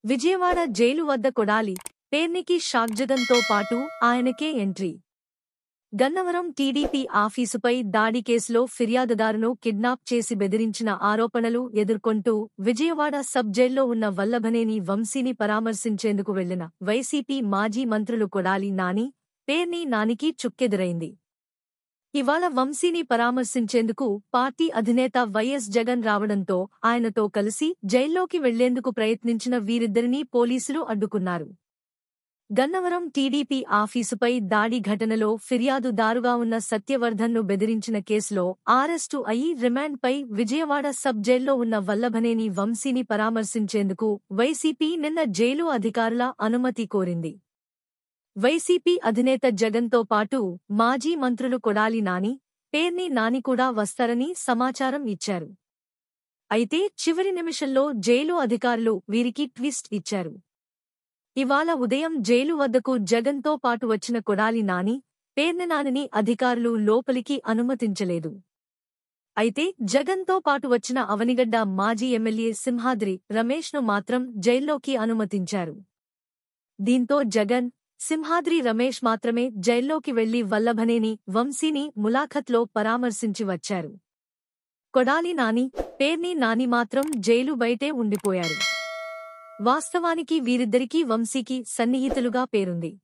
Vijayawada jail వద్ద Kodali పేర్నికి shock. జగన్తో పాటు ఆయనకే ఎంట్రీ. గన్నవరం టీడీపీ ఆఫీసుపై దాడి కేసులో ఫిర్యాదుదారును కిడ్నాప్ చేసి బెదిరించిన ఆరోపణలు ఎదుర్కొంటూ విజయవాడ సబ్ జైల్లో ఉన్న వల్లభనేని వంశీని పరామర్శించేందుకు వెళ్లిన వైసీపీ మాజీ మంత్రులు కొడాలి నాని, పేర్ని నానికి చుక్కెదురైంది. ఇవాళ వంశీని పరామర్శించేందుకు పార్టీ అధినేత వైఎస్ జగన్ రావడంతో ఆయనతో కలిసి జైల్లోకి వెళ్లేందుకు ప్రయత్నించిన వీరిద్దరినీ పోలీసులు అడ్డుకున్నారు. గన్నవరం టీడీపీ ఆఫీసుపై దాడి ఘటనలో ఫిర్యాదుదారుగా ఉన్న సత్యవర్ధన్ను బెదిరించిన కేసులో అరెస్టు అయి రిమాండ్పై విజయవాడ సబ్ జైల్లో ఉన్న వల్లభనేని వంశీని పరామర్శించేందుకు వైసీపీ నిన్న జైలు అధికారుల అనుమతి కోరింది. వైసీపీ అధినేత జగన్తో పాటు మాజీ మంత్రులు కొడాలి నాని, పేర్ని నాని కూడా వస్తారని సమాచారం ఇచ్చారు. అయితే చివరి నిమిషంలో జైలు అధికారులు వీరికి ట్విస్ట్ ఇచ్చారు. ఇవాళ ఉదయం జైలు వద్దకు జగన్తో పాటు వచ్చిన కొడాలి నాని, పేర్ని నానిని అధికారులు లోపలికి అనుమతించలేదు. అయితే జగన్తో పాటు వచ్చిన అవనిగడ్డ మాజీ ఎమ్మెల్యే సింహాద్రి రమేష్ను మాత్రం జైల్లోకి అనుమతించారు. దీంతో జగన్, సింహాద్రి రమేష్ మాత్రమే జైల్లోకి వెళ్లి వల్లభనేని వంశీని ములాఖత్లో పరామర్శించి వచ్చారు. కొడాలి నాని, పేర్ని నాని మాత్రం జైలు బయటే ఉండిపోయారు. వాస్తవానికి వీరిద్దరికీ వంశీకి సన్నిహితులుగా పేరుంది.